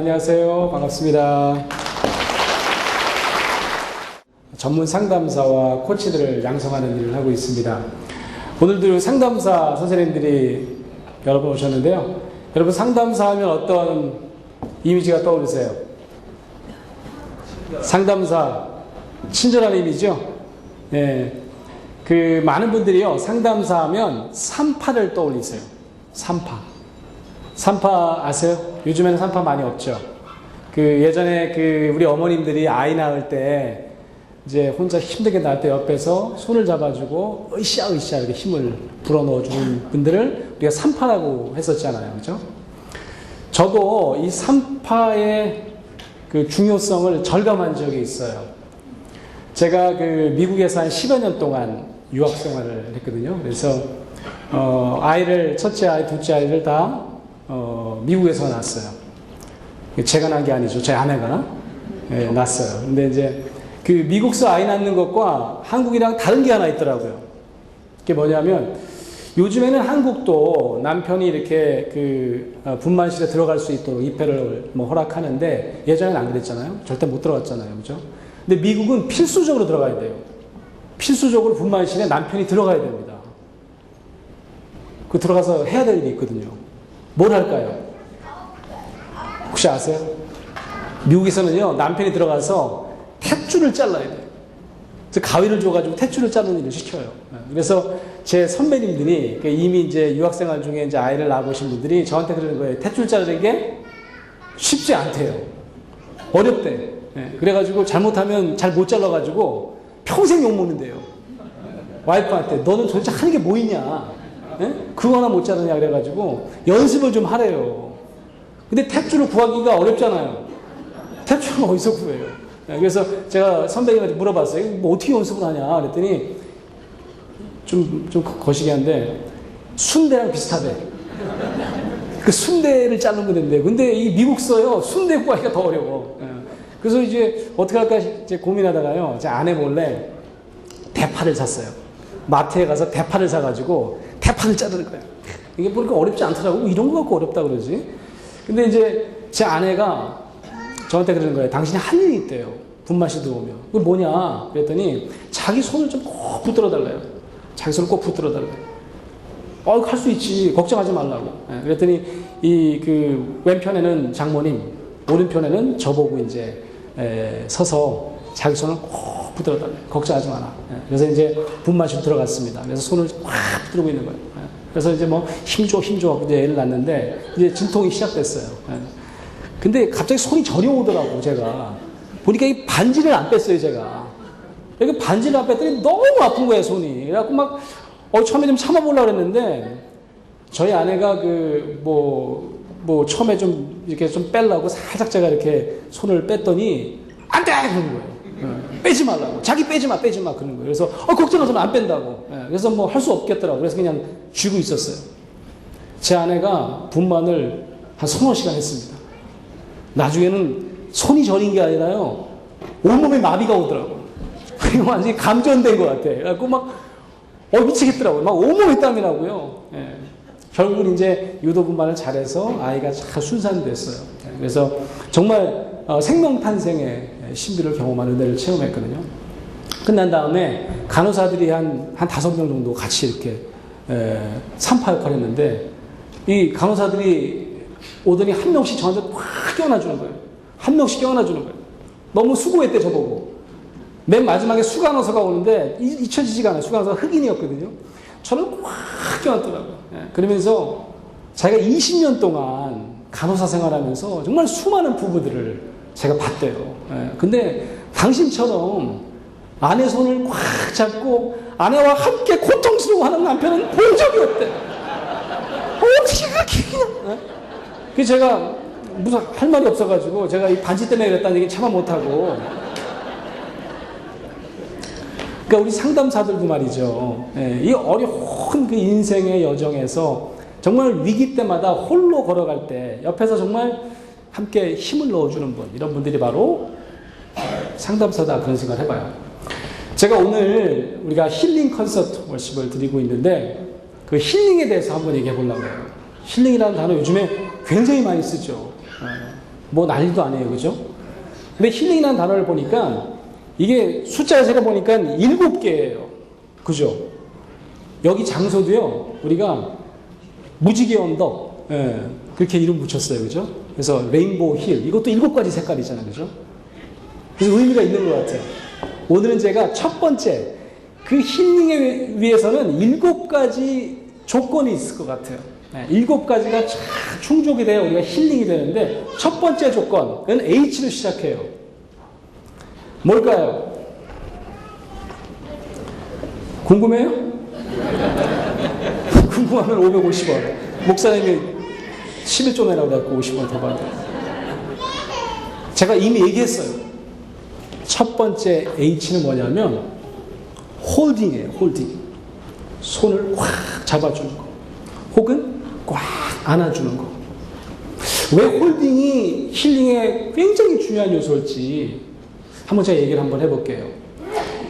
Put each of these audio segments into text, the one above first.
안녕하세요. 반갑습니다. 전문 상담사와 코치들을 양성하는 일을 하고 있습니다. 오늘도 상담사 선생님들이 여러분 오셨는데요. 여러분 상담사 하면 어떤 이미지가 떠오르세요? 상담사, 친절한 이미지요? 예. 많은 분들이요, 상담사 하면 산파를 떠올리세요. 산파. 산파 아세요? 요즘에는 산파 많이 없죠. 예전에 우리 어머님들이 아이 낳을 때 이제 혼자 힘들게 낳을 때 옆에서 손을 잡아주고 으쌰으쌰 이렇게 힘을 불어넣어주는 분들을 우리가 산파라고 했었잖아요. 그죠? 저도 이 산파의 중요성을 절감한 적이 있어요. 제가 미국에서 한 10여 년 동안 유학 생활을 했거든요. 그래서 첫째 아이, 둘째 아이를 다 미국에서 낳았어요. 제가 낳은 게 아니죠. 제 아내가 낳았어요. 근데 이제 미국서 아이 낳는 것과 한국이랑 다른 게 하나 있더라고요. 그게 뭐냐면 요즘에는 한국도 남편이 이렇게 분만실에 들어갈 수 있도록 입회를 허락하는데 예전에는 안 그랬잖아요. 절대 못 들어갔잖아요. 그죠? 근데 미국은 필수적으로 들어가야 돼요. 필수적으로 분만실에 남편이 들어가야 됩니다. 들어가서 해야 될 일이 있거든요. 뭘 할까요? 혹시 아세요? 미국에서는요, 남편이 들어가서 탯줄을 잘라야 돼요. 그래서 가위를 줘가지고 탯줄을 자르는 일을 시켜요. 그래서 제 선배님들이 이미 이제 유학생활 중에 이제 아이를 낳아보신 분들이 저한테 그러는 거예요. 탯줄 자르는 게 쉽지 않대요. 어렵대. 그래가지고 잘못하면 잘 못 잘라가지고 평생 욕먹는데요. 와이프한테 너는 도대체 하는 게 뭐 있냐? 그거 하나 못 자르냐 그래가지고 연습을 좀 하래요. 근데 탯줄을 구하기가 어렵잖아요. 탯줄은 어디서 구해요? 그래서 제가 선배님한테 물어봤어요. 뭐 어떻게 연습을 하냐 그랬더니 좀 거시기한데 순대랑 비슷하대. 순대를 자르는 건데 근데 이 미국서요 순대 구하기가 더 어려워. 그래서 이제 어떻게 할까 이제 고민하다가요, 제 아내 몰래 대파를 샀어요. 마트에 가서 대파를 사가지고 대파를 자르는 거예요. 이게 보니까 어렵지 않더라고. 이런 거 갖고 어렵다 그러지. 근데 이제 제 아내가 저한테 그러는 거예요. 당신이 할 일이 있대요. 분맛이 들어오면. 그게 뭐냐 그랬더니 자기 손을 좀 꼭 붙들어 달래요. 자기 손을 꼭 붙들어 달래요. 할 수 있지. 걱정하지 말라고. 그랬더니 왼편에는 장모님, 오른편에는 저보고 이제 서서 자기 손을 꼭 붙들어 달래요. 걱정하지 마라. 그래서 이제 분맛이 들어갔습니다. 그래서 손을 꽉 붙들고 있는 거예요. 그래서 이제 힘줘 이제 애를 낳는데 이제 진통이 시작됐어요. 근데 갑자기 손이 저려오더라고. 제가 보니까 이 반지를 안 뺐어요. 제가 이렇게 반지를 안 뺐더니 너무 아픈 거예요. 손이. 그래갖고 처음에 좀 참아보려고 그랬는데 저희 아내가 처음에 좀 이렇게 좀 빼려고 살짝 제가 이렇게 손을 뺐더니 안 돼! 그러는 거예요. 빼지 말라고. 자기 빼지 마 그러는 거예요. 그래서 걱정하지 마, 안 뺀다고. 그래서 할 수 없겠더라고. 그래서 그냥 쥐고 있었어요. 제 아내가 분만을 한 3-4시간 했습니다. 나중에는 손이 저린 게 아니라요, 온몸에 마비가 오더라고. 그리고 완전히 감전된 것 같아. 그래갖고 미치겠더라고요. 온몸에 땀이 나고요. 결국은 이제 유도 분만을 잘해서 아이가 잘 순산됐어요. 그래서 정말 생명탄생의 신비를 경험한 은혜를 체험했거든요. 끝난 다음에 간호사들이 한 5명 정도 같이 이렇게 산파 역할을 했는데 이 간호사들이 오더니 한 명씩 저한테 확 껴안아주는 거예요. 한 명씩 껴안아주는 거예요. 너무 수고했대 저보고. 맨 마지막에 수간호사가 오는데 잊혀지지가 않아요. 수간호사가 흑인이었거든요. 저를 확 껴안더라고요. 그러면서 자기가 20년 동안 간호사 생활하면서 정말 수많은 부부들을 제가 봤대요. 근데 당신처럼 아내 손을 꽉 잡고 아내와 함께 고통스러워하는 남편은 본 적이 없대. 어떻게 그렇게 그냥. 그래서 제가 무슨 할 말이 없어가지고 제가 이 반지 때문에 그랬다는 얘기 참아 못하고. 그러니까 우리 상담사들도 말이죠. 이 어려운 인생의 여정에서 정말 위기 때마다 홀로 걸어갈 때 옆에서 정말 함께 힘을 넣어주는 분, 이런 분들이 바로 상담사다, 그런 생각을 해봐요. 제가 오늘 우리가 힐링 컨서트 월십을 드리고 있는데 그 힐링에 대해서 한번 얘기해 보려고 해요. 힐링이라는 단어 요즘에 굉장히 많이 쓰죠. 뭐 난리도 아니에요. 그죠? 근데 힐링이라는 단어를 보니까 이게 숫자를 제가 보니까 7개예요. 그죠? 여기 장소도요, 우리가 무지개 언덕, 예, 그렇게 이름 붙였어요. 그죠? 그래서 레인보우 힐, 이것도 7가지 색깔이잖아요. 그죠? 그래서 의미가 있는 것 같아요. 오늘은 제가 첫 번째, 그 힐링에 위해서는 7가지 조건이 있을 것 같아요. 7가지가 충족이 돼야 우리가 힐링이 되는데, 첫 번째 조건은 H로 시작해요. 뭘까요? 궁금해요? 궁금하면 550원. 목사님이 11조 내라고 해갖고 50원 더 받아요. 제가 이미 얘기했어요. 첫 번째 H는 뭐냐면 홀딩이에요. 홀딩. 손을 확 잡아주는 거. 혹은 꽉 안아주는 거. 왜 홀딩이 힐링에 굉장히 중요한 요소일지 한번 제가 얘기를 한번 해볼게요.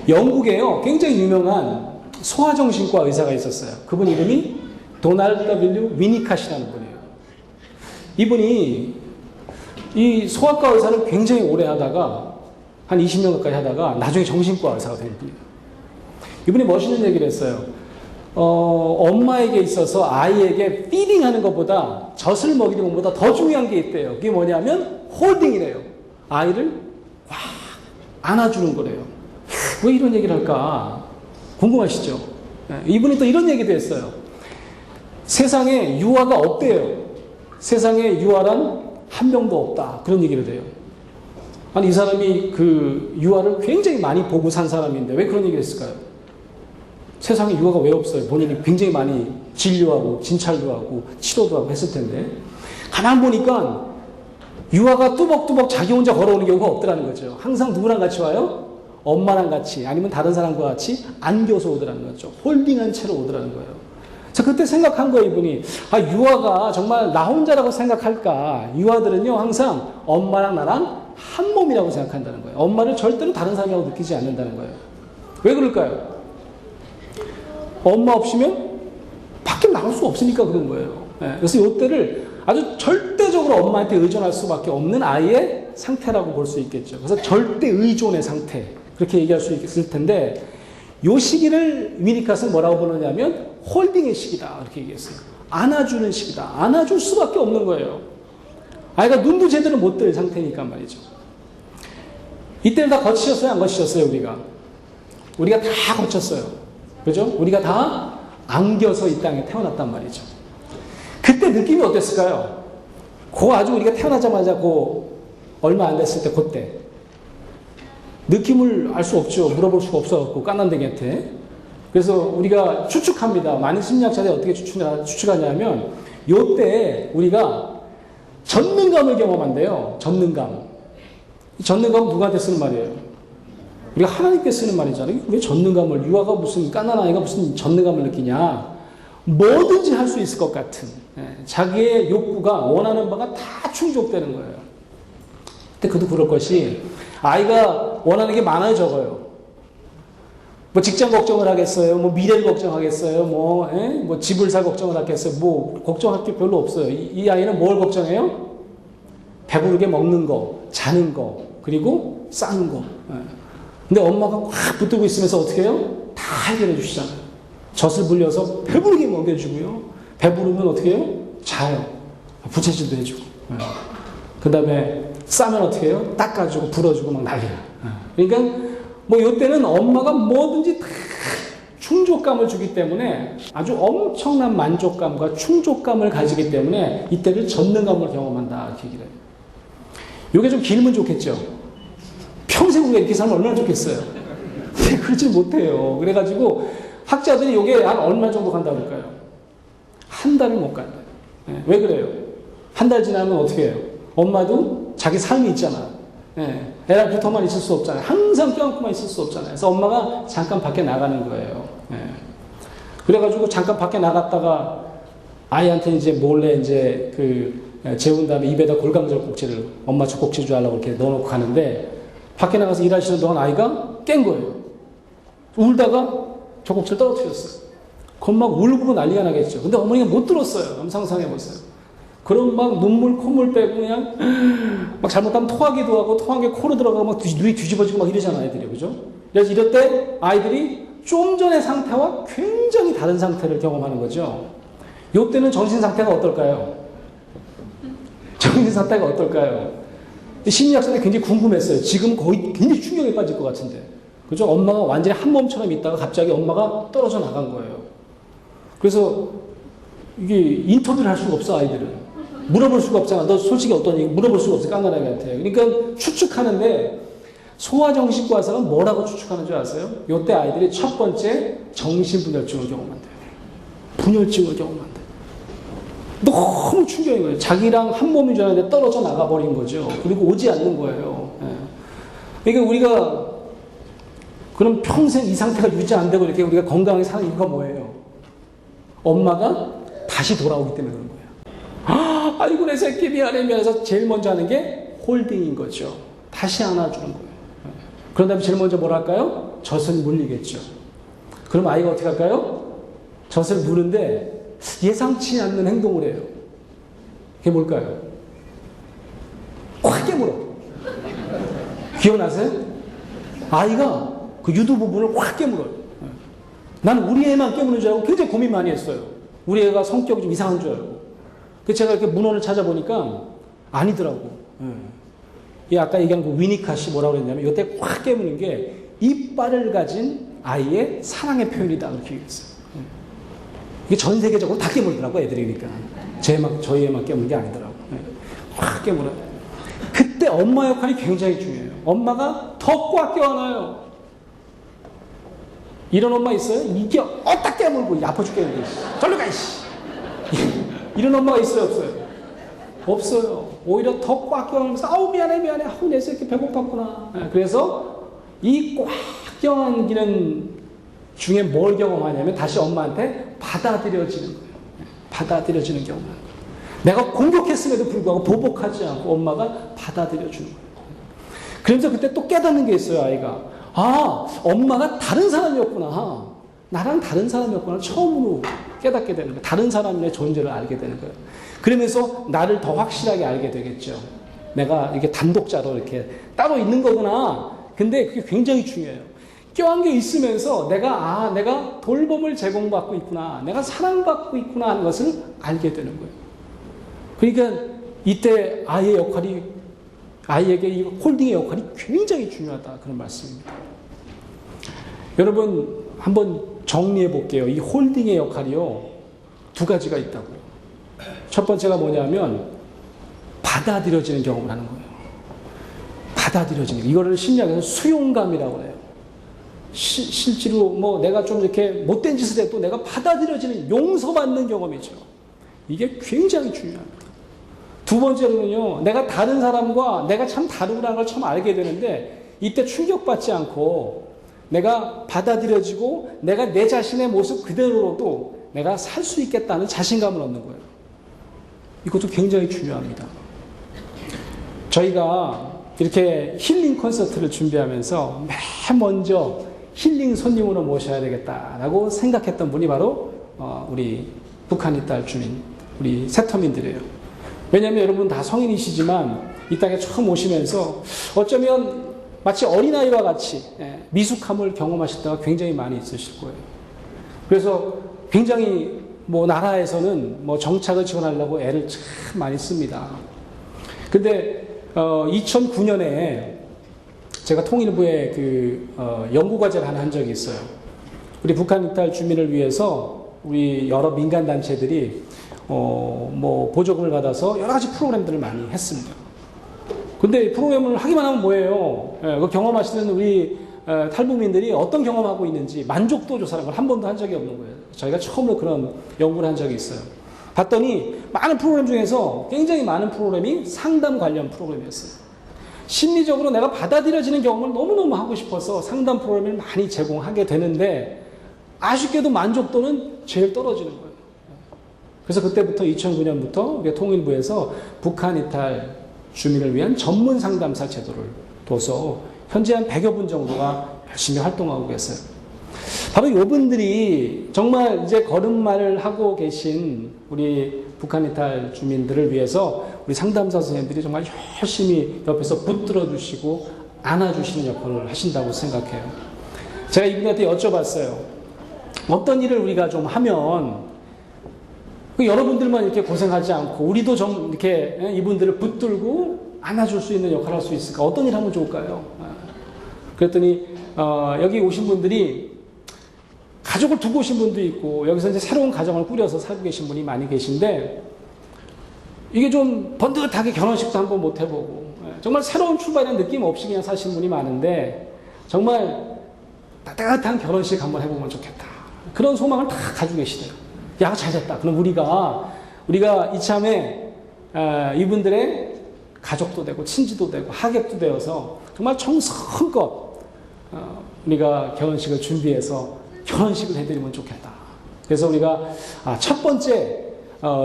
영국에요, 굉장히 유명한 소아정신과 의사가 있었어요. 그분 이름이 도널드 W. 위니캇이라는 분이에요. 이분이 이 소아과 의사를 굉장히 오래 하다가 한 20년 가까이 하다가 나중에 정신과 의사가 된 분이에요. 이분이 멋있는 얘기를 했어요. 엄마에게 있어서 아이에게 피딩하는 것보다, 젖을 먹이는 것보다 더 중요한 게 있대요. 그게 뭐냐면 홀딩이래요. 아이를 확 안아주는 거래요. 왜 이런 얘기를 할까? 궁금하시죠? 이분이 또 이런 얘기도 했어요. 세상에 유아가 없대요. 세상에 유아란 한 명도 없다. 그런 얘기를 해요. 아니, 이 사람이 그 유아를 굉장히 많이 보고 산 사람인데 왜 그런 얘기를 했을까요? 세상에 유아가 왜 없어요? 본인이 굉장히 많이 진료하고 진찰도 하고 치료도 하고 했을 텐데, 가만 보니까 유아가 뚜벅뚜벅 자기 혼자 걸어오는 경우가 없더라는 거죠. 항상 누구랑 같이 와요? 엄마랑 같이, 아니면 다른 사람과 같이 안겨서 오더라는 거죠. 홀딩한 채로 오더라는 거예요. 자, 그때 생각한 거예요, 이분이. 아, 유아가 정말 나 혼자라고 생각할까? 유아들은요, 항상 엄마랑 나랑 한 몸이라고 생각한다는 거예요. 엄마를 절대로 다른 사람이라고 느끼지 않는다는 거예요. 왜 그럴까요? 엄마 없이면 밖에 나갈 수 없으니까 그런 거예요. 그래서 이때를 아주 절대적으로 엄마한테 의존할 수밖에 없는 아이의 상태라고 볼 수 있겠죠. 그래서 절대 의존의 상태, 그렇게 얘기할 수 있을 텐데, 이 시기를 위니캇은 뭐라고 부르냐면 홀딩의 시기다, 이렇게 얘기했어요. 안아주는 시기다. 안아줄 수밖에 없는 거예요. 아이가 눈도 제대로 못 뜰 상태니까 말이죠. 이때는 다 거치셨어요? 안 거치셨어요? 우리가 다 거쳤어요. 그죠? 우리가 다 안겨서 이 땅에 태어났단 말이죠. 그때 느낌이 어땠을까요? 아주 우리가 태어나자마자 얼마 안 됐을 때 그때 느낌을 알 수 없죠. 물어볼 수가 없어갖고 깐난쟁이한테. 그래서 우리가 추측합니다. 많은 심리학자들이 어떻게 추측하냐면 요때 우리가 전능감을 경험한대요. 전능감. 전능감은 누구한테 쓰는 말이에요? 우리가 하나님께 쓰는 말이잖아요. 왜 전능감을, 유아가 무슨 깐난 아이가 무슨 전능감을 느끼냐? 뭐든지 할 수 있을 것 같은, 자기의 욕구가 원하는 바가 다 충족되는 거예요. 근데 그도 그럴 것이, 아이가 원하는 게 많아요, 적어요? 뭐 직장 걱정을 하겠어요? 뭐 미래를 걱정하겠어요? 뭐 집을 살 걱정을 하겠어요? 뭐 걱정할 게 별로 없어요. 이 아이는 뭘 걱정해요? 배부르게 먹는 거, 자는 거, 그리고 싸는 거. 근데 엄마가 확 붙들고 있으면서 어떻게 해요? 다 해결해 주시잖아요. 젖을 불려서 배부르게 먹여주고요. 배부르면 어떻게 해요? 자요. 부채질도 해주고. 그 다음에 싸면 어떻게 해요? 닦아주고 불어주고 막 난리야. 그러니까 뭐 이때는 엄마가 뭐든지 다 충족감을 주기 때문에 아주 엄청난 만족감과 충족감을 가지기 때문에 이때를 전능감을 경험한다, 이렇게 얘기를 해요. 이게 좀 길면 좋겠죠. 평생 우리가 이렇게 살면 얼마나 좋겠어요. 근데 그러지 못해요. 그래가지고 학자들이 이게 한 얼마 정도 간다고 할까요? 한 달을 못 간다. 왜 그래요? 한 달 지나면 어떻게 해요? 엄마도 자기 삶이 있잖아. 애랑 붙어만 있을 수 없잖아요. 항상 껴안고만 있을 수 없잖아요. 그래서 엄마가 잠깐 밖에 나가는 거예요. 그래가지고 잠깐 밖에 나갔다가 아이한테 이제 몰래 이제 재운 다음에 입에다 골강절 꼭지를 엄마 저 꼭지 주려고 이렇게 넣어놓고 가는데, 밖에 나가서 일하시는 동안 아이가 깬 거예요. 울다가 저 꼭지를 떨어뜨렸어요. 그건 막 울고 난리가 나겠죠. 근데 어머니가 못 들었어요. 한번 상상해보세요. 그럼 막 눈물 콧물 빼고 그냥 막 잘못하면 토하기도 하고 토한 게 코로 들어가고 막 눈이 뒤집어지고 막 이러잖아 아이들이. 그죠? 그래서 이럴 때 아이들이 좀 전의 상태와 굉장히 다른 상태를 경험하는 거죠. 이때는 정신 상태가 어떨까요? 정신 상태가 어떨까요? 심리학자들이 굉장히 궁금했어요. 지금 거의 굉장히 충격에 빠질 것 같은데. 그죠? 엄마가 완전히 한 몸처럼 있다가 갑자기 엄마가 떨어져 나간 거예요. 그래서 이게 인터뷰를 할 수가 없어, 아이들은. 물어볼 수가 없잖아. 너 솔직히 어떤 얘기 물어볼 수가 없어, 깡나라한테. 그러니까 추측하는데 소아정신과 의사는 뭐라고 추측하는 줄 아세요? 이때 아이들이 첫 번째 정신분열증을 경험한대요. 분열증을 경험한대요. 너무 충격인 거예요. 자기랑 한 몸인 줄 알았는데 떨어져 나가버린 거죠. 그리고 오지 않는 거예요. 그러니까 우리가 그럼 평생 이 상태가 유지 안 되고 이렇게 우리가 건강하게 사는 이유가 뭐예요? 엄마가 다시 돌아오기 때문에 그런 거예요. 아이고 내 새끼 미안해 미안해서 제일 먼저 하는 게 홀딩인 거죠. 다시 안아주는 거예요. 그런 다음에 제일 먼저 뭘 할까요? 젖을 물리겠죠. 그럼 아이가 어떻게 할까요? 젖을 무는데 예상치 않는 행동을 해요. 그게 뭘까요? 확 깨물어. 기억나세요? 아이가 그 유두 부분을 확 깨물어요. 난 우리 애만 깨무는 줄 알고 굉장히 고민 많이 했어요. 우리 애가 성격이 좀 이상한 줄 알고. 그래서 제가 이렇게 문헌을 찾아보니까 아니더라고. 이 아까 얘기한 그 위니카시 뭐라고 그랬냐면 이때 확 깨무는 게 이빨을 가진 아이의 사랑의 표현이다. 그렇게 얘기했어요. 이게 전 세계적으로 다 깨물더라고, 애들이니까. 저희 애만 깨무는 게 아니더라고. 확 깨물어요. 그때 엄마 역할이 굉장히 중요해요. 엄마가 더 꽉 껴안아요. 이런 엄마 있어요? 이게 어딱 깨물고 아파 죽겠는데. 절로 가, 이씨. 이런 엄마가 있어요, 없어요? 없어요. 오히려 더 꽉 껴안으면서, 아우, 미안해, 미안해. 아우, 내 새끼 배고팠구나. 그래서 이 꽉 껴안기는 중에 뭘 경험하냐면 다시 엄마한테 받아들여지는 거예요. 받아들여지는 경험을 하는 거예요. 내가 공격했음에도 불구하고 보복하지 않고 엄마가 받아들여주는 거예요. 그러면서 그때 또 깨닫는 게 있어요, 아이가. 아, 엄마가 다른 사람이었구나. 나랑 다른 사람이었구나. 처음으로 깨닫게 되는 거예요. 다른 사람의 존재를 알게 되는 거예요. 그러면서 나를 더 확실하게 알게 되겠죠. 내가 이렇게 단독자로 이렇게 따로 있는 거구나. 근데 그게 굉장히 중요해요. 껴안겨 있으면서 내가 돌봄을 제공받고 있구나. 내가 사랑받고 있구나 하는 것을 알게 되는 거예요. 그러니까 이때 아이에게 이 홀딩의 역할이 굉장히 중요하다. 그런 말씀입니다. 여러분, 한번 정리해 볼게요. 이 홀딩의 역할이요. 두 가지가 있다고요. 첫 번째가 뭐냐면, 받아들여지는 경험을 하는 거예요. 받아들여지는. 이거를 심리학에서 수용감이라고 해요. 실제로 뭐 내가 좀 이렇게 못된 짓을 해도 내가 받아들여지는 용서받는 경험이죠. 이게 굉장히 중요합니다. 두 번째로는요, 내가 다른 사람과 내가 참 다르구나라는 걸 처음 알게 되는데 이때 충격받지 않고 내가 받아들여지고 내가 내 자신의 모습 그대로로도 내가 살 수 있겠다는 자신감을 얻는 거예요. 이것도 굉장히 중요합니다. 저희가 이렇게 힐링 콘서트를 준비하면서 맨 먼저 힐링 손님으로 모셔야 되겠다라고 생각했던 분이 바로 우리 북한의 딸 주민, 우리 세터민들이에요. 왜냐하면 여러분 다 성인이시지만 이 땅에 처음 오시면서 어쩌면 마치 어린아이와 같이 미숙함을 경험하실 때가 굉장히 많이 있으실 거예요. 그래서 굉장히 뭐 나라에서는 뭐 정착을 지원하려고 애를 참 많이 씁니다. 근데 2009년에 제가 통일부에 연구과제를 하나 한 적이 있어요. 우리 북한 이탈 주민을 위해서 우리 여러 민간단체들이 뭐 보조금을 받아서 여러 가지 프로그램들을 많이 했습니다. 근데 프로그램을 하기만 하면 뭐예요? 그 경험하시는 우리 탈북민들이 어떤 경험하고 있는지 만족도 조사라는 걸 한 번도 한 적이 없는 거예요. 저희가 처음으로 그런 연구를 한 적이 있어요. 봤더니 많은 프로그램 중에서 굉장히 많은 프로그램이 상담 관련 프로그램이었어요. 심리적으로 내가 받아들여지는 경험을 너무너무 하고 싶어서 상담 프로그램을 많이 제공하게 되는데 아쉽게도 만족도는 제일 떨어지는 거예요. 그래서 그때부터 2009년부터 우리가 통일부에서 북한 이탈 주민을 위한 전문 상담사 제도를 둬서 현재 한 100여 분 정도가 열심히 활동하고 계세요. 바로 이분들이 정말 이제 걸음마를 하고 계신 우리 북한 이탈 주민들을 위해서 우리 상담사 선생님들이 정말 열심히 옆에서 붙들어 주시고 안아주시는 역할을 하신다고 생각해요. 제가 이분한테 여쭤봤어요. 어떤 일을 우리가 좀 하면 여러분들만 이렇게 고생하지 않고 우리도 좀 이렇게 이분들을 붙들고 안아줄 수 있는 역할을 할 수 있을까? 어떤 일 하면 좋을까요? 그랬더니 여기 오신 분들이 가족을 두고 오신 분도 있고 여기서 이제 새로운 가정을 꾸려서 살고 계신 분이 많이 계신데 이게 좀 번듯하게 결혼식도 한번 못 해보고 정말 새로운 출발이라는 느낌 없이 그냥 사시는 분이 많은데 정말 따뜻한 결혼식 한번 해보면 좋겠다. 그런 소망을 다 가지고 계시대요. 야, 잘됐다. 그럼 우리가 이참에 이분들의 가족도 되고 친지도 되고 하객도 되어서 정말 정성껏 우리가 결혼식을 준비해서 결혼식을 해드리면 좋겠다. 그래서 우리가 첫 번째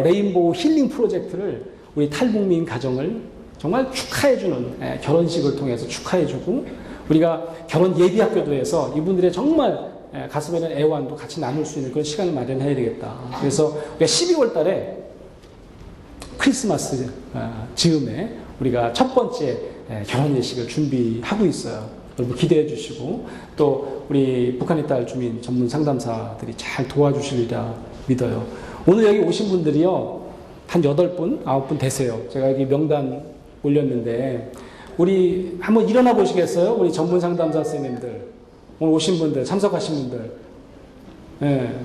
레인보우 힐링 프로젝트를 우리 탈북민 가정을 정말 축하해주는 결혼식을 통해서 축하해주고 우리가 결혼 예비학교도 해서 이분들의 정말 가슴에는 애환도 같이 나눌 수 있는 그런 시간을 마련해야 되겠다. 그래서 우리가 12월 달에 크리스마스 즈음에 우리가 첫 번째 결혼 예식을 준비하고 있어요. 여러분 기대해 주시고 또 우리 북한 이탈 주민 전문 상담사들이 잘 도와주시리라 믿어요. 오늘 여기 오신 분들이요. 한 8분, 9분 되세요. 제가 여기 명단 올렸는데 우리 한번 일어나 보시겠어요? 우리 전문 상담사 선생님들. 오늘 오신 분들, 참석하신 분들. 예.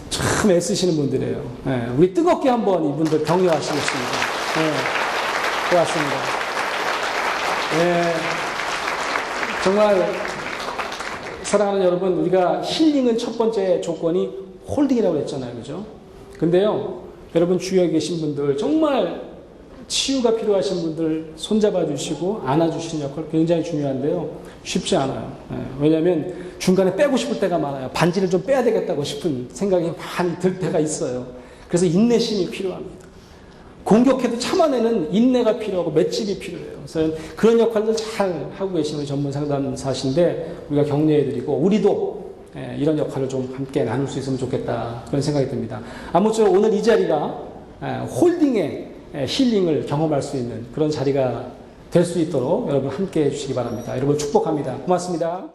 참 애쓰시는 분들이에요. 예. 우리 뜨겁게 한번 이분들 격려하시겠습니다. 예. 고맙습니다. 예. 정말 사랑하는 여러분, 우리가 힐링은 첫 번째 조건이 홀딩이라고 했잖아요. 그죠? 근데요, 여러분 주위에 계신 분들, 정말 치유가 필요하신 분들 손잡아 주시고 안아주시는 역할 굉장히 중요한데요. 쉽지 않아요. 왜냐하면 중간에 빼고 싶을 때가 많아요. 반지를 좀 빼야 되겠다고 싶은 생각이 많이 들 때가 있어요. 그래서 인내심이 필요합니다. 공격해도 참아내는 인내가 필요하고 맷집이 필요해요. 그래서 그런 역할들 잘 하고 계시는 전문 상담사신데 우리가 격려해드리고 우리도 이런 역할을 좀 함께 나눌 수 있으면 좋겠다 그런 생각이 듭니다. 아무쪼록 오늘 이 자리가 홀딩의 힐링을 경험할 수 있는 그런 자리가 될 수 있도록 여러분 함께 해주시기 바랍니다. 여러분 축복합니다. 고맙습니다.